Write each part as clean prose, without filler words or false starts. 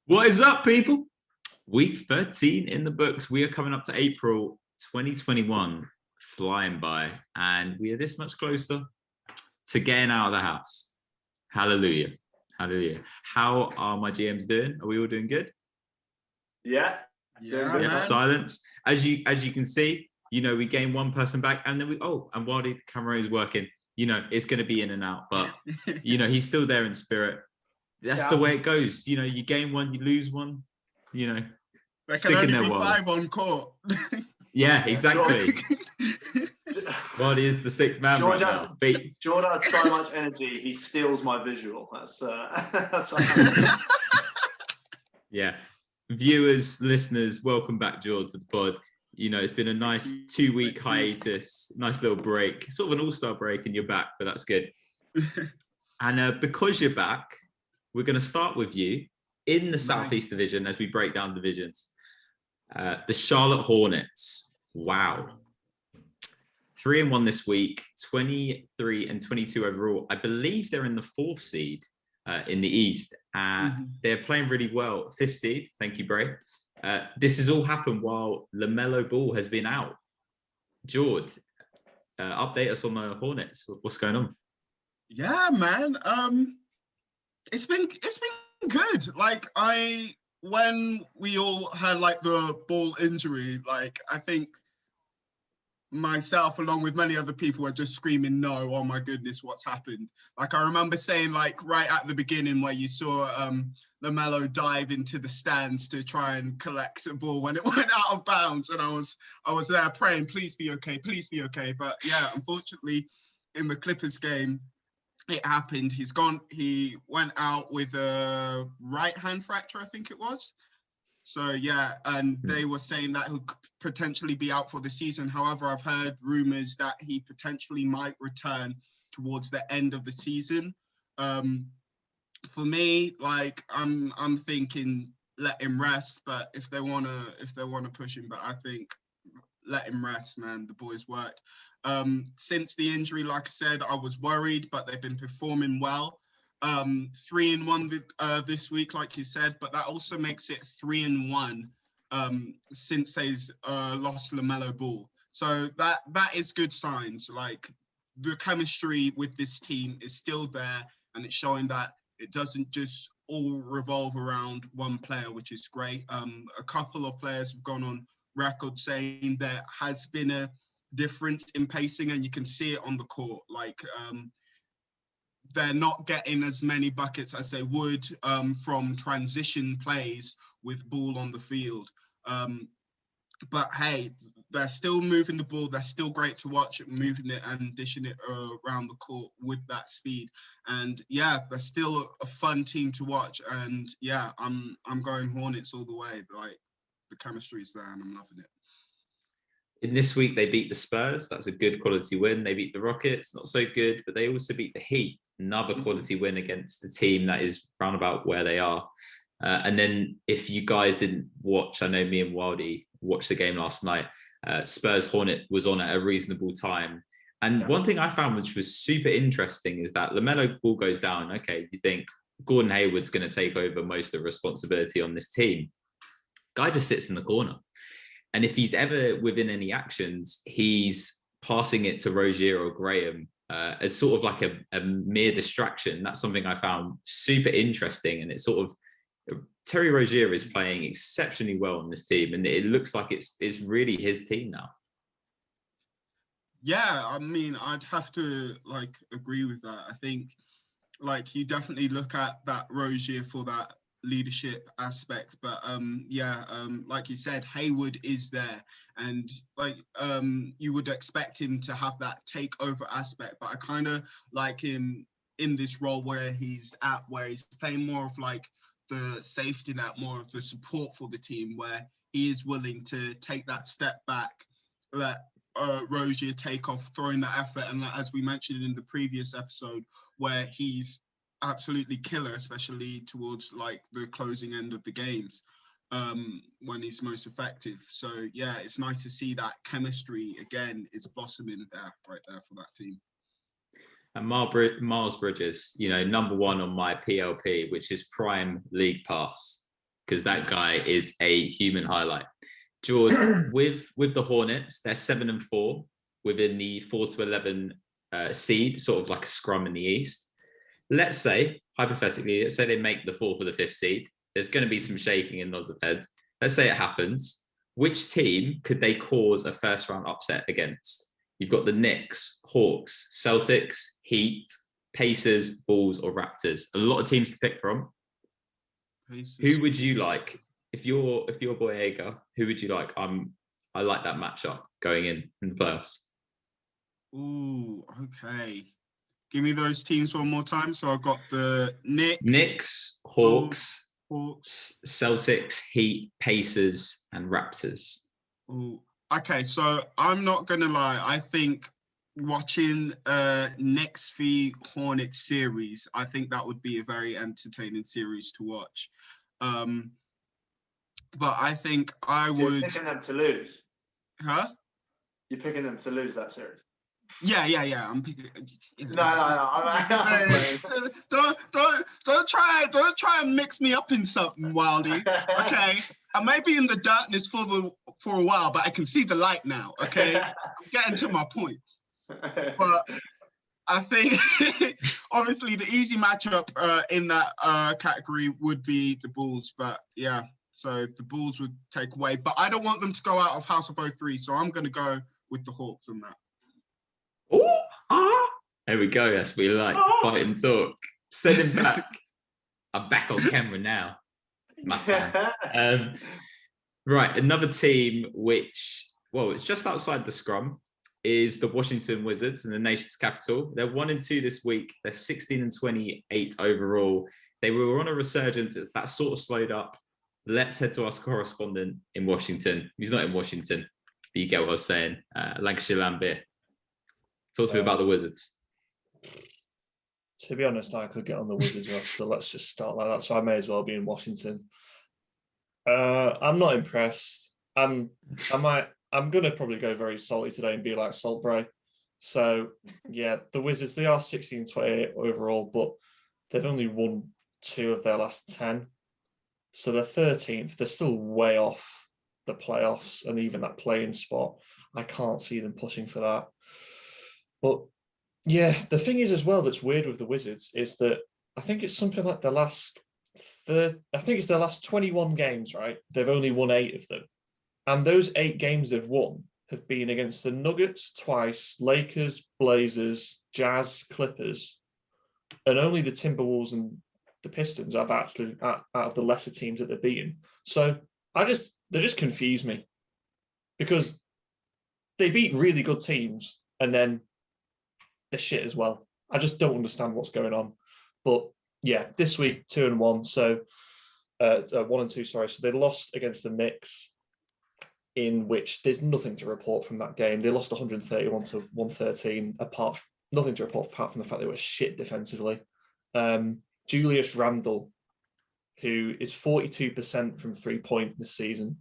What is up, people? Week 13 in the books. We are coming up to April 2021, flying by, and we are this much closer to getting out of the house. Hallelujah. Hallelujah. How are my GMs doing? Are we all doing good? Yeah, Yeah, man. silence. As you can see, we gained one person back, and then and while the camera is working, it's going to be in and out, but he's still there in spirit. That's the way it goes. You gain one, you lose one. There can only be 5 on court. Yeah, exactly. Well, he is the sixth man George right has, now. George has so much energy, he steals my visual. That's what Yeah. Viewers, listeners, welcome back, George, to the pod. It's been a nice 2-week hiatus, nice little break, sort of an all-star break, and you're back, but that's good. And because you're back, we're going to start with you in the Southeast Division as we break down divisions. The Charlotte Hornets. Wow. 3-1 this week, 23 and 22 overall. I believe they're in the 4th seed in the East. They're playing really well. 5th seed. Thank you, Bray. This has all happened while LaMelo Ball has been out. George, update us on the Hornets. What's going on? Yeah, man. It's been good. When we all had the Ball injury, I think myself along with many other people were just screaming, no, oh my goodness, what's happened? I remember saying right at the beginning where you saw LaMelo dive into the stands to try and collect a ball when it went out of bounds, and I was there praying, please be okay, but yeah, unfortunately in the Clippers game it happened. He went out with a right hand fracture, I think it was. So yeah, and they were saying that he'll potentially be out for the season. However, I've heard rumors that he potentially might return towards the end of the season. For me, I'm thinking let him rest, but if they wanna push him, but I think let him rest, man. The boys worked. Since the injury, like I said, I was worried, but they've been performing well. 3-1 this week, like you said, but that also makes it 3-1 since they've lost LaMelo Ball. So that is good signs. The chemistry with this team is still there, and it's showing that it doesn't just all revolve around one player, which is great. A couple of players have gone on record saying there has been a difference in pacing, and you can see it on the court. They're not getting as many buckets as they would from transition plays with Ball on the field. But hey, they're still moving the ball. They're still great to watch, moving it and dishing it around the court with that speed. And yeah, they're still a fun team to watch. And yeah, I'm going Hornets all the way. The chemistry's there, and I'm loving it. In this week, they beat the Spurs. That's a good quality win. They beat the Rockets, not so good, but they also beat the Heat. Another quality win against the team that is roundabout where they are. And then if you guys didn't watch, I know me and Wildy watched the game last night. Spurs Hornet was on at a reasonable time. And one thing I found which was super interesting is that LaMelo Ball goes down. Okay, you think Gordon Hayward's going to take over most of the responsibility on this team. Guy just sits in the corner. And if he's ever within any actions, he's passing it to Rozier or Graham as sort of a mere distraction. That's something I found super interesting. And it's sort of, Terry Rozier is playing exceptionally well on this team. And it looks like it's really his team now. Yeah, I mean, I'd have to agree with that. I think you definitely look at that Rozier for that leadership aspect, but like you said, Hayward is there, and you would expect him to have that takeover aspect, but I kind of like him in this role where he's playing more of the safety net, more of the support for the team, where he is willing to take that step back, let Rozier take off, throwing that effort, and as we mentioned in the previous episode, where he's absolutely killer, especially towards the closing end of the games when he's most effective. So yeah, it's nice to see that chemistry again is blossoming right there for that team. And Miles Bridges, number one on my PLP, which is Prime League Pass. because that guy is a human highlight. George, with the Hornets, they're 7-4 within the 4 to 11 seed, sort of like a scrum in the East. Let's say, hypothetically, let's say they make the 4th or the 5th seed. There's going to be some shaking and nods of heads. Let's say it happens. Which team could they cause a first round upset against? You've got the Knicks, Hawks, Celtics, Heat, Pacers, Bulls, or Raptors. A lot of teams to pick from. Pacers. Who would you like? If you're Boyega, who would you like? I like that matchup going in the playoffs. Ooh, okay. Give me those teams one more time. So I've got the Knicks, Hawks, Celtics, Heat, Pacers, and Raptors. Ooh. Okay, so I'm not gonna lie. I think watching Knicks v Hornets series, I think that would be a very entertaining series to watch. But I think I would. You're picking them to lose. Huh? You're picking them to lose that series. Yeah. I'm picking. No. Don't try and mix me up in something, Wildy. Okay, I may be in the darkness for a while, but I can see the light now. Okay, I'm getting to my points. But I think obviously the easy matchup in that category would be the Bulls. But yeah, so the Bulls would take away. But I don't want them to go out of House of 03, so I'm going to go with the Hawks on that. There we go. That's what we like. Fight and talk. Send him back. I'm back on camera now. My time. Right, another team which, well, it's just outside the scrum, is the Washington Wizards in the nation's capital. They're 1-2 this week. They're 16-28 overall. They were on a resurgence. That sort of slowed up. Let's head to our correspondent in Washington. He's not in Washington, but you get what I was saying. Lancashire Lambert. Talk to me about the Wizards. To be honest, I could get on the Wizards roster. Let's just start like that. So I may as well be in Washington. I'm not impressed. I'm gonna probably go very salty today and be like Saltbray. So yeah, the Wizards, they are 16-28 overall, but they've only won 2 of their last 10. So they're 13th. They're still way off the playoffs and even that play-in spot. I can't see them pushing for that. But yeah, the thing is as well that's weird with the Wizards is that I think it's something like their last 21 games, right? They've only won 8 of them. And those 8 games they've won have been against the Nuggets twice, Lakers, Blazers, Jazz, Clippers, and only the Timberwolves and the Pistons have actually out of the lesser teams that they're beating. So they just confuse me because they beat really good teams and then they're shit as well. I just don't understand what's going on. But yeah, this week 2-1, so 1-2, sorry. So they lost against the Knicks, in which there's nothing to report from that game. They lost 131 to 113. Nothing to report apart from the fact they were shit defensively. Julius Randle, who is 42% from 3-point this season,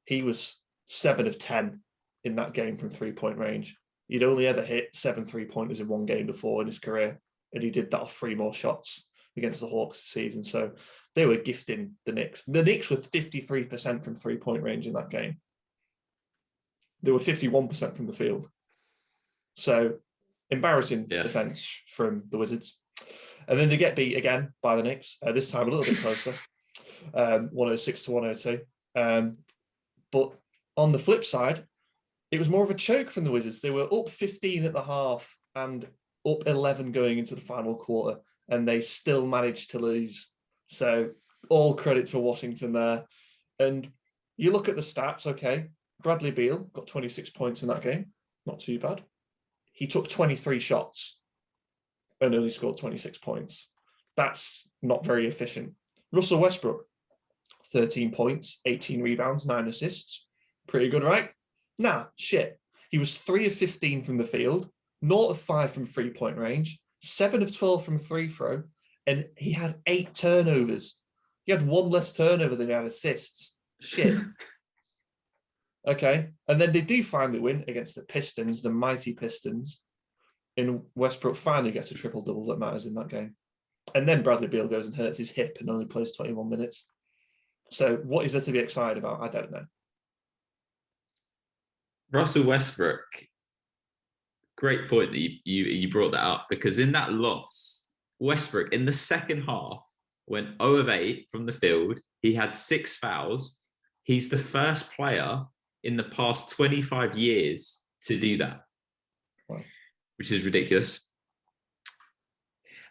he was 7 of 10 in that game from 3-point range. He'd only ever hit 7 3-pointers in one game before in his career, and he did that off 3 more shots against the Hawks this season. So they were gifting the Knicks. The Knicks were 53% from 3-point range in that game. They were 51% from the field. So embarrassing defense from the Wizards. And then they get beat again by the Knicks, this time a little bit closer, 106 to 102. But on the flip side, it was more of a choke from the Wizards. They were up 15 at the half and up 11 going into the final quarter, and they still managed to lose. So all credit to Washington there. And you look at the stats, okay, Bradley Beal got 26 points in that game. Not too bad. He took 23 shots and only scored 26 points. That's not very efficient. Russell Westbrook, 13 points, 18 rebounds, 9 assists. Pretty good, right? Nah, shit. He was 3 of 15 from the field, 0 of 5 from 3-point range, 7 of 12 from free throw, and he had 8 turnovers. He had 1 less turnover than he had assists. Shit. Okay. And then they do finally win against the Pistons, the mighty Pistons. And Westbrook finally gets a triple-double that matters in that game. And then Bradley Beal goes and hurts his hip and only plays 21 minutes. So what is there to be excited about? I don't know. Russell Westbrook. Great point that you brought that up, because in that loss, Westbrook in the second half went 0 of 8 from the field. He had 6 fouls. He's the first player in the past 25 years to do that, Wow. which is ridiculous.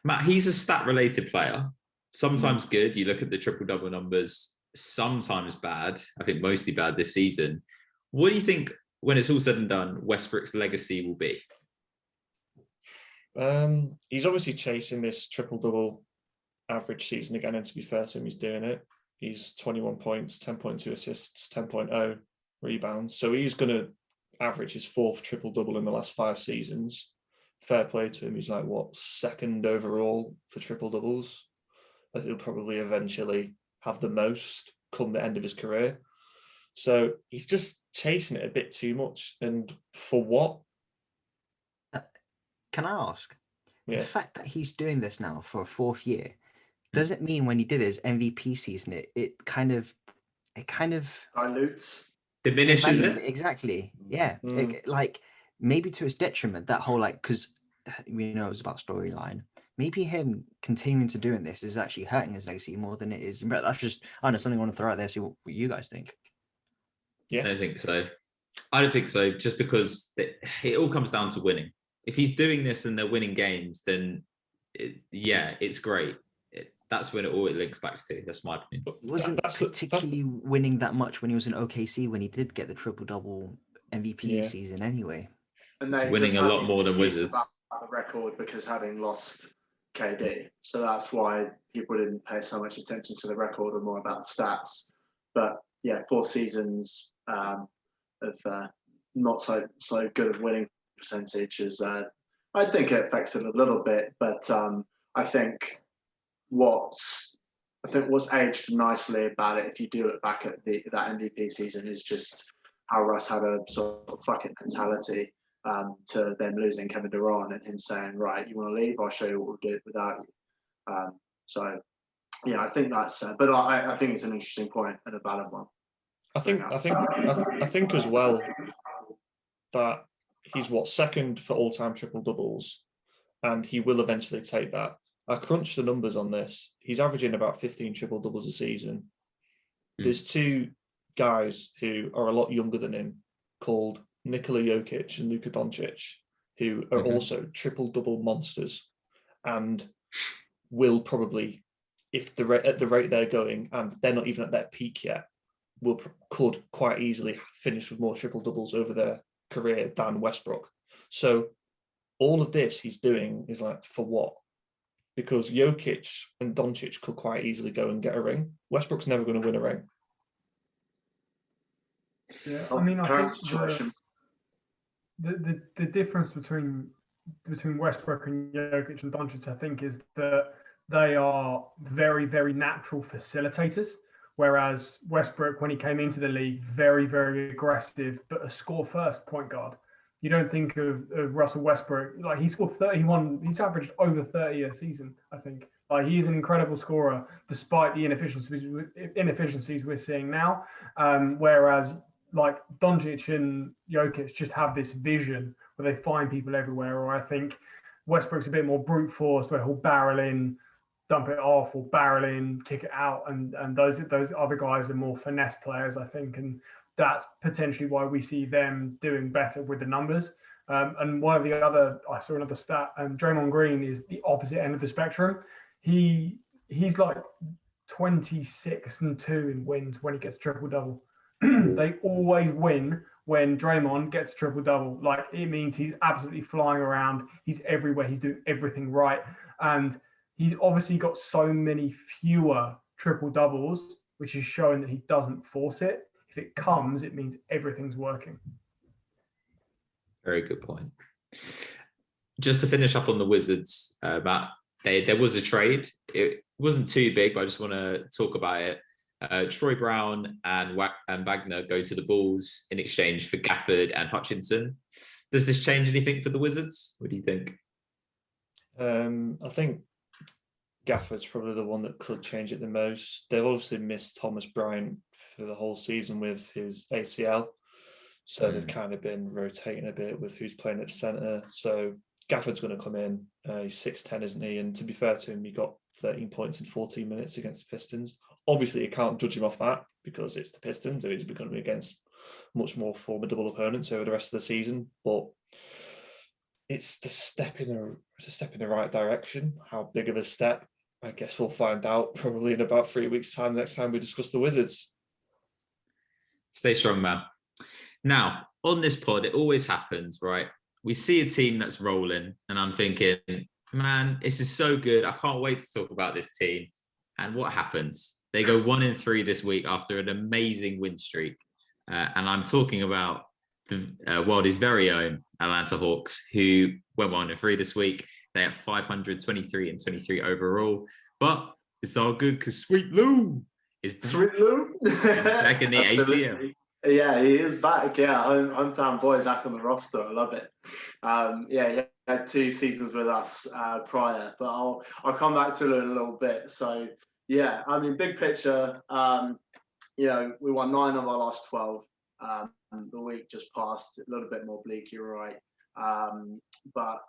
Matt, he's a stat-related player. Sometimes good. You look at the triple-double numbers, sometimes bad. I think mostly bad this season. What do you think, when it's all said and done, Westbrook's legacy will be? He's obviously chasing this triple-double average season again, and to be fair to him, he's doing it. He's 21 points, 10.2 assists, 10.0 rebounds. So he's going to average his 4th triple-double in the last 5 seasons. Fair play to him. He's like, what, 2nd overall for triple-doubles? But he'll probably eventually have the most come the end of his career. So he's just chasing it a bit too much. And for what? Can I ask? Yeah. The fact that he's doing this now for a 4th year, does it mean when he did his MVP season, it kind of dilutes, diminishes it? Exactly. Yeah. Like maybe to his detriment, that whole because it was about storyline. Maybe him continuing to doing this is actually hurting his legacy more than it is. But that's just, I don't know, something I want to throw out there, see what you guys think. Yeah. I don't think so. I don't think so, just because it all comes down to winning. If he's doing this and they're winning games, then it's great. That's when it links back to. That's my opinion. He wasn't particularly winning that much when he was in OKC, when he did get the triple-double MVP season anyway. And they winning a lot more than Wizards. About the record because having lost KD, so that's why people didn't pay so much attention to the record or more about the stats. But yeah, 4 seasons of not so good of winning percentage is. I think it affects it a little bit, but I think what's aged nicely about it, if you do look back at that MVP season, is just how Russ had a sort of fuck it mentality to them losing Kevin Durant and him saying, right, you want to leave? I'll show you what we'll do without you. So yeah, I think that's. But I think it's an interesting point and a valid one. I think as well that he's 2nd for all-time triple doubles, and he will eventually take that. I crunched the numbers on this. He's averaging about 15 triple doubles a season. There's 2 guys who are a lot younger than him, called Nikola Jokic and Luka Doncic, who are also triple double monsters, and will probably, if at the rate they're going, and they're not even at their peak yet, could quite easily finish with more triple doubles over their career than Westbrook. So all of this he's doing is like, for what? Because Jokic and Doncic could quite easily go and get a ring. Westbrook's never going to win a ring. Yeah, I mean, I think the difference between Westbrook and Jokic and Doncic, I think, is that they are very, very natural facilitators. Whereas Westbrook, when he came into the league, very, very aggressive, but a score-first point guard. You don't think of Russell Westbrook, like he scored 31, he's averaged over 30 a season, I think. Like he is an incredible scorer, despite the inefficiencies we're seeing now. Whereas like Doncic and Jokic just have this vision where they find people everywhere. Or I think Westbrook's a bit more brute force, where he'll barrel in, dump it off, or barrel in, kick it out. And those other guys are more finesse players, I think. And that's potentially why we see them doing better with the numbers. And one of the other, I saw another stat, Draymond Green is the opposite end of the spectrum. He's like 26-2 in wins when he gets triple-double. They always win when Draymond gets triple-double. Like, it means he's absolutely flying around. He's everywhere. He's doing everything right. And he's obviously got so many fewer triple-doubles, which is showing that he doesn't force it. If it comes, it means everything's working. Very good point. Just to finish up on the Wizards, Matt, there was a trade. It wasn't too big, but I just want to talk about it. Troy Brown and Wagner go to the Bulls in exchange for Gafford and Hutchinson. Does this change anything for the Wizards? What do you think? I think Gafford's probably the one that could change it the most. They've obviously missed Thomas Bryant for the whole season with his ACL. So they've kind of been rotating a bit with who's playing at centre. So Gafford's going to come in. He's 6'10", isn't he? And to be fair to him, he got 13 points in 14 minutes against the Pistons. Obviously, you can't judge him off that because it's the Pistons and he's going to be against much more formidable opponents over the rest of the season. But it's a step in the right direction. How big of a step? I guess we'll find out probably in about 3 weeks' time, next time we discuss the Wizards. Stay strong, man. Now, on this pod, it always happens, right? We see a team that's rolling, and I'm thinking, man, this is so good. I can't wait to talk about this team. And what happens? They go 1-3 this week after an amazing win streak. And I'm talking about the Wildy's very own Atlanta Hawks, who went 1-3 this week. They have 523 and 23 overall. But it's all good because Sweet Lou is back. Sweet Lou? Back in the ATM. Yeah, he is back. Yeah, hometown boy back on the roster. I love it. Yeah, he had 2 seasons with us prior, but I'll come back to it in a little bit. So yeah, I mean, big picture. We won 9 of our last 12. The week just passed, a little bit more bleak. You're right. But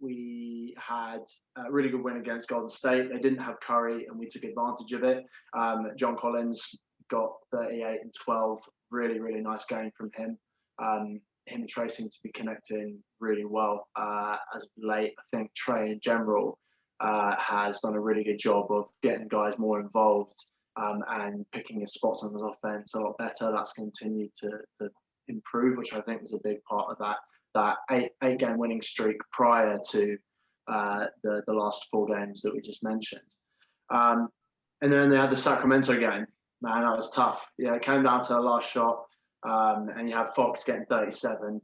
we had a really good win against Golden State. They didn't have Curry, and we took advantage of it. John Collins got 38 and 12. Really, really nice game from him. Him and Trey seem to be connecting really well as of late. I think Trey in general has done a really good job of getting guys more involved and picking his spots on his offense a lot better. That's continued to improve, which I think was a big part of that eight-game winning streak prior to the last 4 games that we just mentioned. And then they had the Sacramento game. Man, that was tough. Yeah, it came down to the last shot, and you had Fox getting 37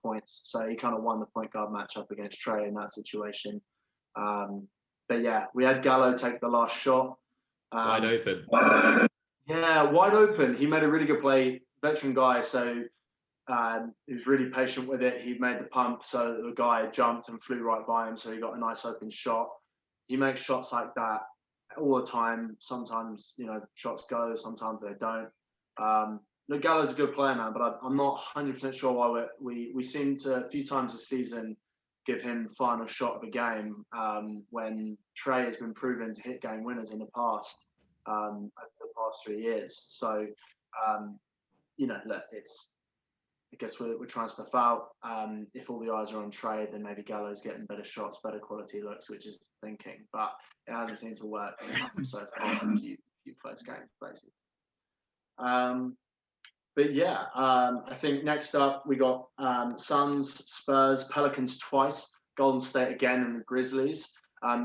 points. So he kind of won the point guard matchup against Trey in that situation. But yeah, we had Gallo take the last shot. Wide open. Yeah, wide open. He made a really good play. Veteran guy, so he was really patient with it. He made the pump, so the guy jumped and flew right by him, so he got a nice open shot. He makes shots like that all the time. Sometimes, shots go, sometimes they don't. Look, Gallo's a good player, man, but I'm not 100% sure why we seem to, a few times this season, give him the final shot of a game when Trey has been proven to hit game winners in the past, over the past 3 years. So, look, I guess we're trying stuff out. If all the eyes are on Trey, then maybe Gallo's getting better shots, better quality looks, which is the thinking. But it hasn't seemed to work so far in a few close games, basically. But yeah, I think next up we got Suns, Spurs, Pelicans twice, Golden State again, and the Grizzlies.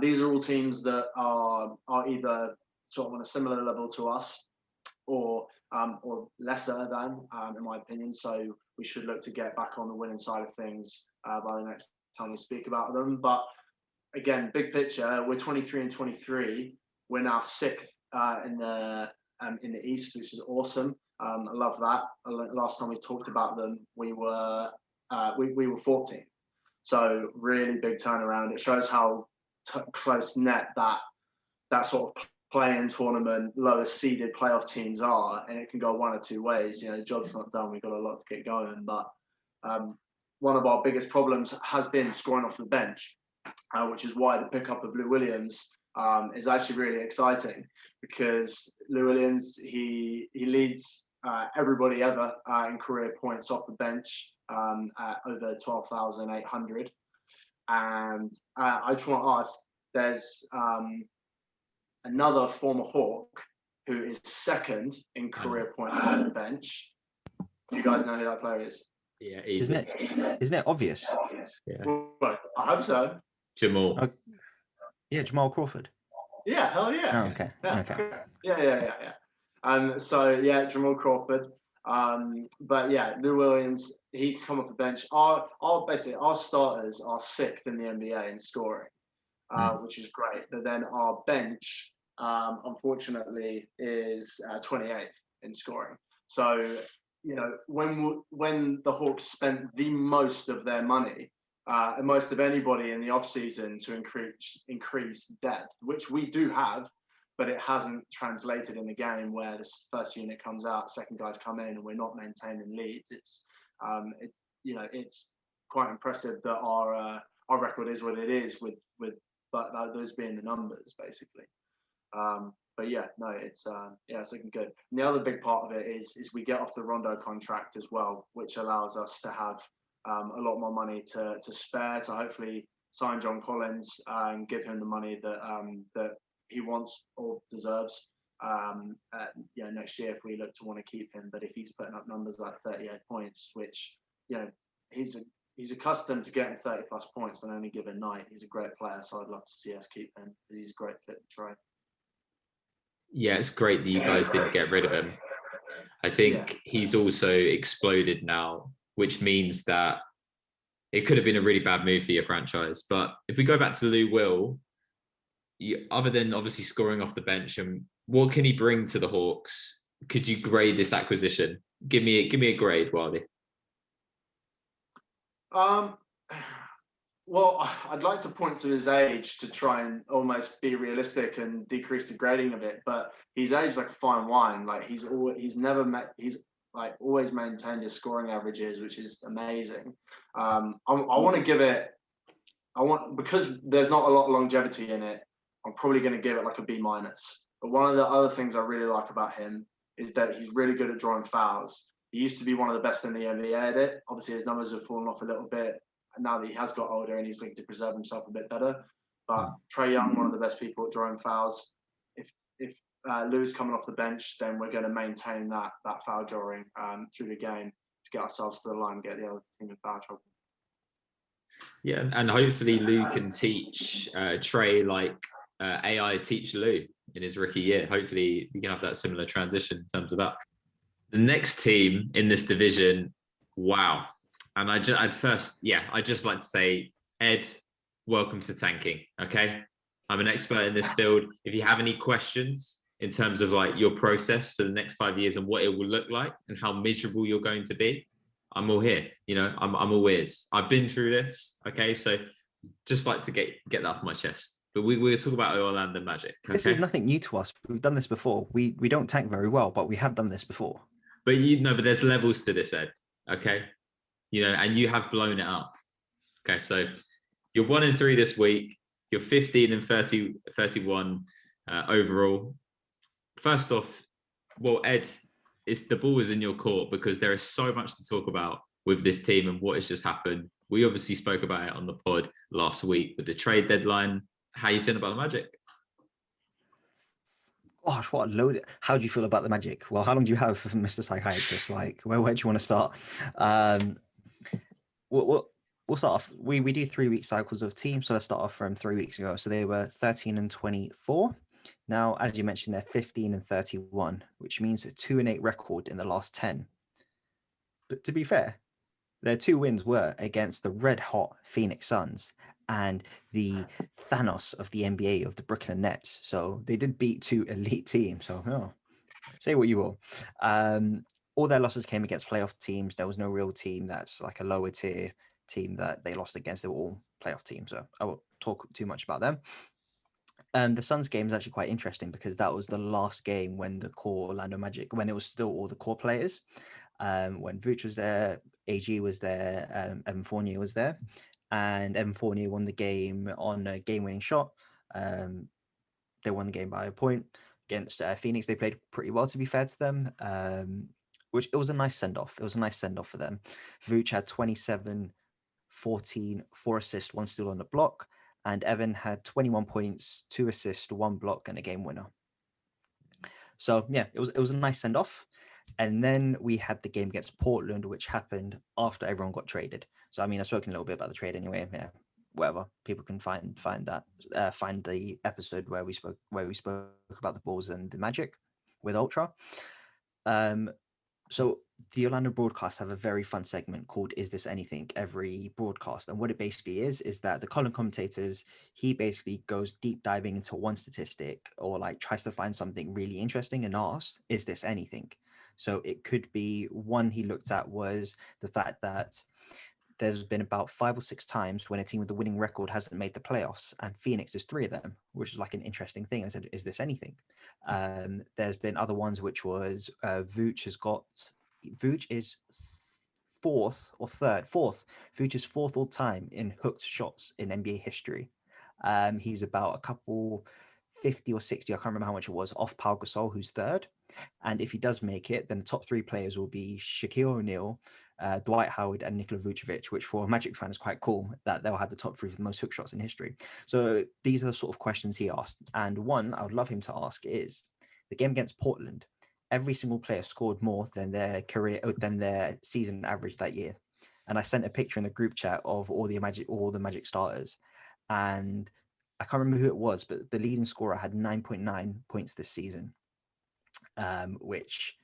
These are all teams that are either sort of on a similar level to us or lesser than, in my opinion. So we should look to get back on the winning side of things by the next time we speak about them. But again, big picture, we're 23 and 23. We're now 6th in the East, which is awesome. I love that. Last time we talked about them, we were 14th. So really big turnaround. It shows how close net that sort of play-in tournament, lowest seeded playoff teams are, and it can go one or two ways. The job's not done. We've got a lot to get going, but one of our biggest problems has been scoring off the bench, which is why the pickup of Lou Williams is actually really exciting, because Lou Williams, he leads everybody ever in career points off the bench at over 12,800. And I just want to ask, there's another former Hawk who is 2nd in career points on the bench. Do you guys know who that player is? Yeah, isn't it obvious? Yeah. Well, I hope so. Jamal. Yeah, Jamal Crawford. Yeah, hell yeah. Oh, okay. That's Okay. great. Yeah. So yeah, Jamal Crawford. But yeah, Lou Williams, he can come off the bench. Our starters are 6th in the NBA in scoring, which is great. But then our bench, unfortunately, is 28th in scoring. So when the Hawks spent the most of their money most of anybody in the off season to increase depth, which we do have, but it hasn't translated in the game where this first unit comes out, second guys come in, and we're not maintaining leads. It's quite impressive that our record is what it is with those being the numbers basically. But yeah, no, it's looking good. And the other big part of it is we get off the Rondo contract as well, which allows us to have a lot more money to spare to hopefully sign John Collins and give him the money that he wants or deserves. Next year if we look to want to keep him, but if he's putting up numbers like 38 points, which he's accustomed to getting 30 plus points on any given night. He's a great player, so I'd love to see us keep him because he's a great fit for Trey. Yeah, it's great that you guys didn't get rid of him. I think he's also exploded now, which means that it could have been a really bad move for your franchise. But if we go back to Lou Will, other than obviously scoring off the bench, and what can he bring to the Hawks? Could you grade this acquisition? Give me a grade, Wildy. Well, I'd like to point to his age to try and almost be realistic and decrease the grading of it, but he's aged like a fine wine. Like he's always maintained his scoring averages, which is amazing. I want to give it. Because there's not a lot of longevity in it. I'm probably going to give it like a B-. But one of the other things I really like about him is that he's really good at drawing fouls. He used to be one of the best in the NBA at it. Obviously, his numbers have fallen off a little bit now that he has got older and he's looking to preserve himself a bit better. But Trae Young, one of the best people at drawing fouls. If Lou's coming off the bench, then we're going to maintain that foul drawing through the game to get ourselves to the line and get the other team in foul trouble. Yeah, and hopefully Lou can teach Trey like AI teach Lou in his rookie year. Hopefully we can have that similar transition in terms of that. The next team in this division, wow. And I'd just like to say, Ed, welcome to tanking, okay? I'm an expert in this field. If you have any questions in terms of like your process for the next 5 years and what it will look like and how miserable you're going to be, I'm all here. I'm all ears. I've been through this, okay? So just like to get that off my chest. But we'll talk about Orlando Magic. Okay? This is nothing new to us. We've done this before. We don't tank very well, but we have done this before. But but there's levels to this, Ed. Okay, and you have blown it up. Okay, so you're 1-3 this week. You're 15-31 overall. First off, well, Ed, the ball is in your court because there is so much to talk about with this team and what has just happened. We obviously spoke about it on the pod last week with the trade deadline. How you feeling about the Magic? Gosh, what a load. How do you feel about the Magic? Well, how long do you have for Mr. Psychiatrist? Like, where do you want to start? We'll start off. We do 3-week cycles of teams. So let's start off from 3 weeks ago. So they were 13-24. Now, as you mentioned, they're 15-31, which means a 2-8 record in the last 10. But to be fair, their 2 wins were against the red-hot Phoenix Suns and the Thanos of the NBA of the Brooklyn Nets. So they did beat 2 elite teams. So say what you will. All their losses came against playoff teams. There was no real team that's like a lower tier team that they lost against. They were all playoff teams. So I won't talk too much about them. The Suns game is actually quite interesting because that was the last game when the core Orlando Magic, when it was still all the core players. When Vooch was there, AG was there, Evan Fournier was there, and Evan Fournier won the game on a game-winning shot. They won the game by a point against Phoenix. They played pretty well, to be fair to them, which it was a nice send-off. It was a nice send-off for them. Vooch had 27, 14, 4 assists, 1 steal on the block, and Evan had 21 points, 2 assists, 1 block, and a game winner. So yeah, it was a nice send-off. And then we had the game against Portland, which happened after everyone got traded. So I mean, I've spoken a little bit about the trade anyway. Yeah, whatever. People can find the episode where we spoke about the Bulls and the Magic with Ultra. So the Orlando broadcasts have a very fun segment called "Is This Anything?" every broadcast, and what it basically is that the column commentators, he basically goes deep diving into one statistic or like tries to find something really interesting and asks, "Is this anything?" So it could be one he looked at was the fact that there's been about 5 or 6 times when a team with the winning record hasn't made the playoffs, and Phoenix is 3 of them, which is like an interesting thing. I said, is this anything? There's been other ones, which was Vooch is fourth. Vooch is fourth all time in hooked shots in NBA history. He's about a couple 50 or 60, I can't remember how much it was, off Pau Gasol, who's third. And if he does make it, then the top 3 players will be Shaquille O'Neal, Dwight Howard, and Nikola Vucevic, which for a Magic fan is quite cool that they'll have the top 3 for the most hook shots in history. So these are the sort of questions he asked. And one I would love him to ask is the game against Portland. Every single player scored more than their season average that year. And I sent a picture in the group chat of all the Magic starters. And I can't remember who it was, but the leading scorer had 9.9 points this season, which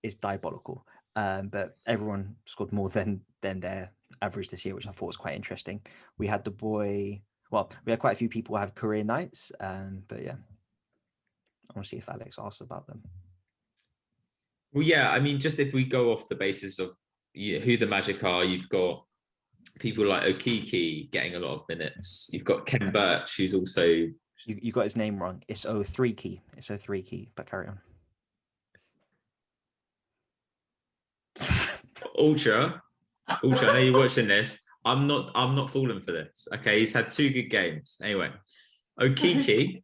is diabolical. But everyone scored more than their average this year, which I thought was quite interesting. We had we had quite a few people have career nights, but yeah, I want to see if Alex asks about them. Well, yeah, I mean, just if we go off the basis of who the Magic are, you've got people like Okiki getting a lot of minutes. You've got Ken Birch, who's also... You got his name wrong. It's 03 key. It's 03 key, but carry on. Ultra, I know you're watching this. I'm not falling for this. Okay, he's had 2 good games. Anyway, Okiki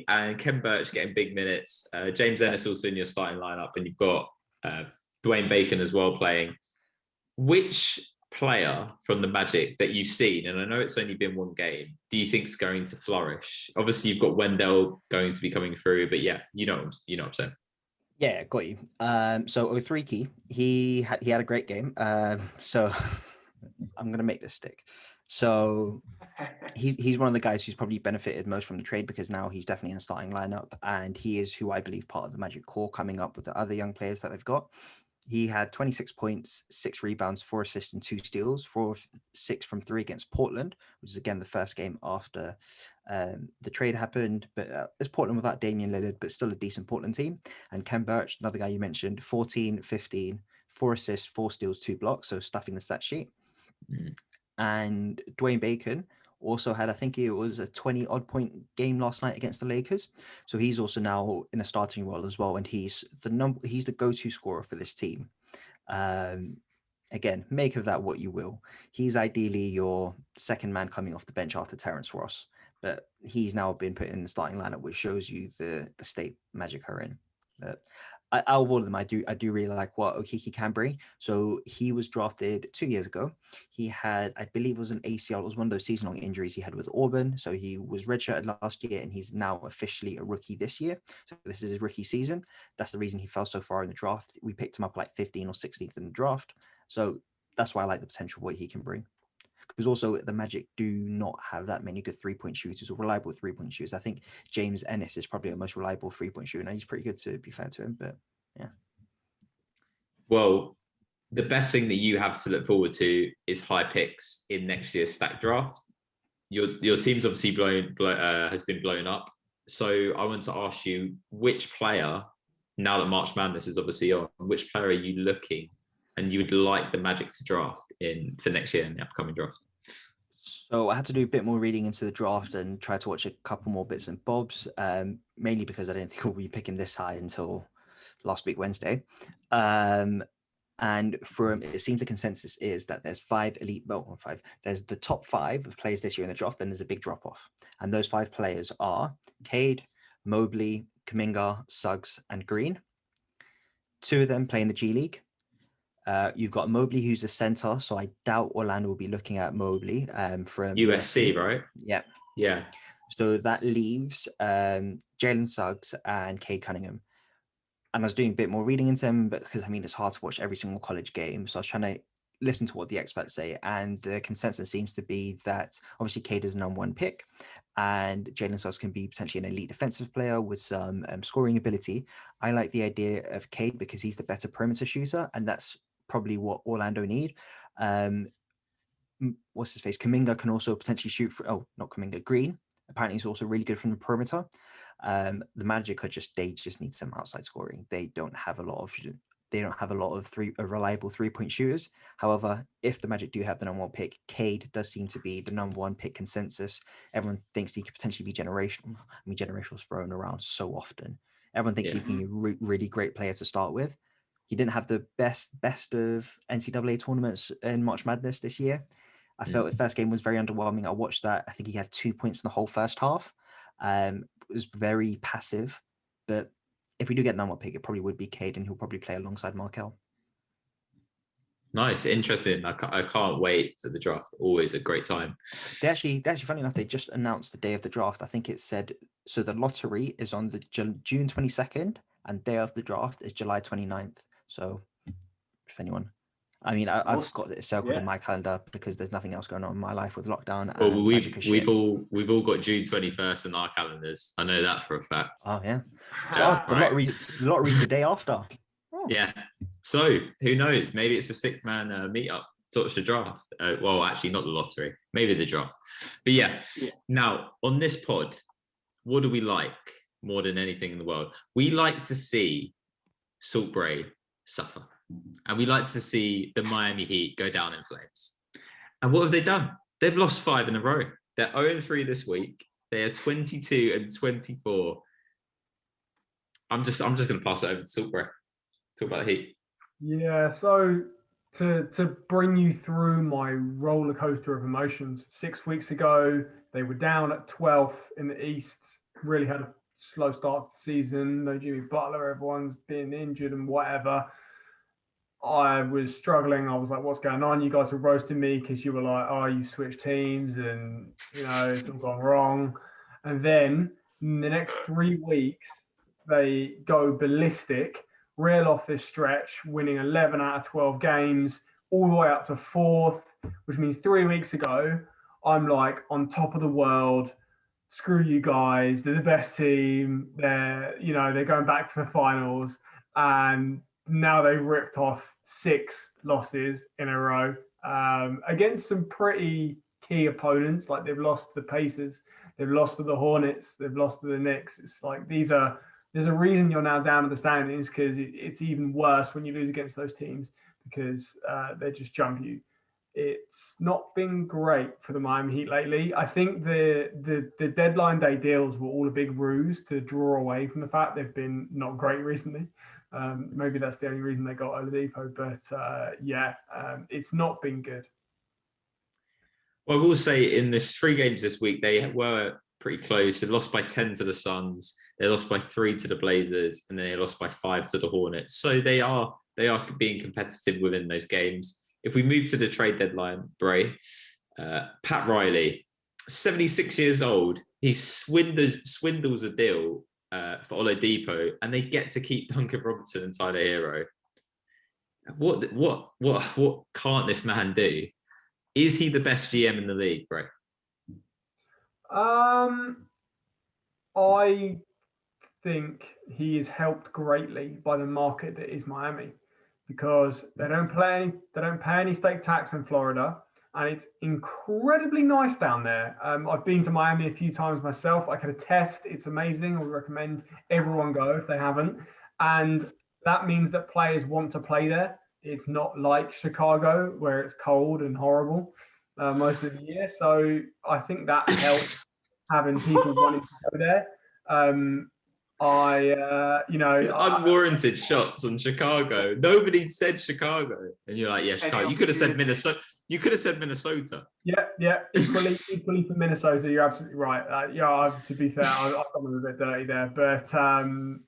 and Ken Birch getting big minutes. James Ennis also in your starting lineup, and you've got Dwayne Bacon as well playing. Which player from the Magic that you've seen, and I know it's only been 1 game, do you think is going to flourish? Obviously, you've got Wendell going to be coming through, but yeah, you know what I'm saying. Yeah, got you. So 03 key, he had a great game. So I'm gonna make this stick. So he's one of the guys who's probably benefited most from the trade, because now he's definitely in the starting lineup, and he is who I believe part of the Magic core coming up with the other young players that they've got. He had 26 points, 6 rebounds, 4 assists, and 2 steals, 4-6 from 3 against Portland, which is again the first game after the trade happened. But it's Portland without Damian Lillard, but still a decent Portland team. And Ken Birch, another guy you mentioned, 14, 15, 4 assists, 4 steals, 2 blocks, so stuffing the stat sheet. And Dwayne Bacon also had, I think it was a 20-odd point game last night against the Lakers. So he's also now in a starting role as well, and he's the go-to scorer for this team. Again, make of that what you will. He's ideally your second man coming off the bench after Terrence Ross, but he's now been put in the starting lineup, which shows you the state Magic are in. But out of all of them, I do really like what Okiki can bring. So he was drafted 2 years ago. He had, I believe it was an ACL. It was one of those season-long injuries he had with Auburn. So he was redshirted last year, and he's now officially a rookie this year. So this is his rookie season. That's the reason he fell so far in the draft. We picked him up like 15th or 16th in the draft. So that's why I like the potential of what he can bring. Because also the Magic do not have that many good 3-point shooters or reliable 3-point shooters. I think James Ennis is probably the most reliable 3-point shooter, and he's pretty good, to be fair to him. But yeah. Well, the best thing that you have to look forward to is high picks in next year's stack draft. Your team's obviously has been blown up. So I want to ask you, which player, now that March Madness is obviously on, which player are you looking and you would like the Magic to draft for next year in the upcoming draft? So I had to do a bit more reading into the draft and try to watch a couple more bits and bobs, mainly because I didn't think we'll be picking this high until last week, Wednesday. And it seems the consensus is that there's 5 elite, there's the top 5 of players this year in the draft, then there's a big drop off. And those 5 players are Cade, Mobley, Kuminga, Suggs, and Green. 2 of them play in the G League. You've got Mobley, who's a center, so I doubt Orlando will be looking at Mobley from USC, right? Yeah. So that leaves Jalen Suggs and Cade Cunningham. And I was doing a bit more reading into them, but because it's hard to watch every single college game, so I was trying to listen to what the experts say, and the consensus seems to be that obviously Cade is the #1 pick, and Jalen Suggs can be potentially an elite defensive player with some scoring ability. I like the idea of Cade because he's the better perimeter shooter, and that's probably what Orlando need. What's his face? Kuminga can also potentially shoot not Kuminga, Green. Apparently he's also really good from the perimeter. The Magic they just need some outside scoring. They don't have a lot of they don't have a lot of reliable 3-point shooters. However, if the Magic do have the number 1 pick, Cade does seem to be the number 1 pick consensus. Everyone thinks he could potentially be generational. I mean, generational is thrown around so often. Everyone thinks he can be a really great player to start with. He didn't have the best of NCAA tournaments in March Madness this year. I felt the first game was very underwhelming. I watched that. I think he had 2 points in the whole first half. It was very passive. But if we do get number 1 pick, it probably would be Cade, and he'll probably play alongside Markel. Nice, interesting. I can't wait for the draft. Always a great time. They actually, funny enough, they just announced the day of the draft. I think it said, so the lottery is on the June 22nd, and day of the draft is July 29th. So if anyone, I mean, I've got it circled in my calendar because there's nothing else going on in my life with lockdown. Well, we've all got June 21st in our calendars. I know that for a fact. Oh yeah. The lottery's the day after. Oh. Yeah. So who knows? Maybe it's a 6-man meetup to watch the draft. Well, actually, not the lottery. Maybe the draft. But yeah. Now on this pod, what do we like more than anything in the world? We like to see Salt Bray suffer. And we like to see the Miami Heat go down in flames. And what have they done? They've lost 5 in a row. They're 0-3 this week. They are 22-24. I'm just going to pass it over to Salt Bray. Talk about the Heat. Yeah, so to bring you through my roller coaster of emotions, 6 weeks ago, they were down at 12th in the East, really had a slow start to the season, no Jimmy Butler, everyone's been injured and whatever. I was struggling. I was like, what's going on? You guys were roasting me because you were like, oh, you switched teams and, it's all gone wrong. And then in the next 3 weeks, they go ballistic, reel off this stretch, winning 11 out of 12 games, all the way up to 4th, which means 3 weeks ago, I'm like on top of the world. Screw you guys. They're the best team. They're going back to the finals. And now they've ripped off 6 losses in a row against some pretty key opponents. Like they've lost to the Pacers, they've lost to the Hornets, they've lost to the Knicks. It's like there's a reason you're now down at the standings, because it's even worse when you lose against those teams because they just jump you. It's not been great for the Miami Heat lately. I think the deadline day deals were all a big ruse to draw away from the fact they've been not great recently. Maybe that's the only reason they got Oladipo, but it's not been good. Well, I will say in this 3 games this week, they were pretty close. They lost by 10 to the Suns, they lost by 3 to the Blazers, and then they lost by 5 to the Hornets. So they are being competitive within those games. If we move to the trade deadline, Bray, Pat Riley, 76 years old, he swindles a deal for Oladipo, and they get to keep Duncan Robinson and Tyler Hero. What can't this man do? Is he the best GM in the league, Bray? I think he is helped greatly by the market that is Miami, because they don't pay any state tax in Florida, and it's incredibly nice down there. I've been to Miami a few times myself. I can attest it's amazing. I would recommend everyone go if they haven't. And that means that players want to play there. It's not like Chicago where it's cold and horrible most of the year. So I think that helps having people wanting to go there. Unwarranted shots on Chicago. Nobody said Chicago, and you're like, yeah, Chicago. You could have said Minnesota. You could have said Minnesota. Yeah. Equally for Minnesota, you're absolutely right. To be fair, I've got a bit dirty there, but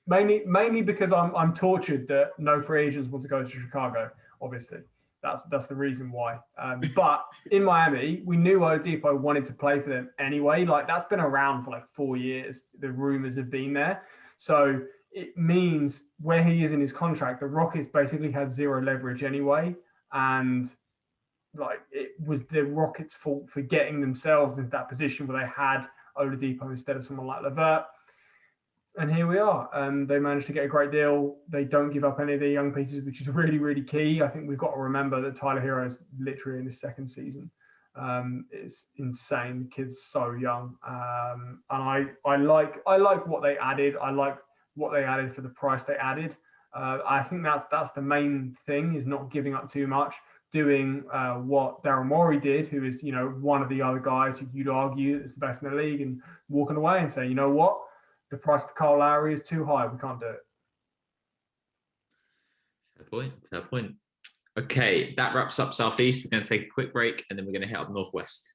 mainly because I'm tortured that no free agents want to go to Chicago. Obviously, that's the reason why. But in Miami, we knew Oladipo wanted to play for them anyway. Like that's been around for like 4 years. The rumors have been there, so it means where he is in his contract, the Rockets basically had zero leverage anyway, and like it was the Rockets' fault for getting themselves into that position where they had Oladipo instead of someone like LeVert. And here we are. They managed to get a great deal. They don't give up any of their young pieces, which is really, really key. I think we've got to remember that Tyler Hero is literally in his 2nd season. It's insane. The kid's so young. And I like what they added. I like what they added for the price they added. I think that's the main thing, is not giving up too much, doing what Daryl Morey did, who is, you know, one of the other guys who you'd argue is the best in the league, and walking away and saying, you know what, the price for Kyle Lowry is too high. We can't do it. Fair point. Fair point. Okay, that wraps up Southeast. We're going to take a quick break and then we're going to hit up Northwest.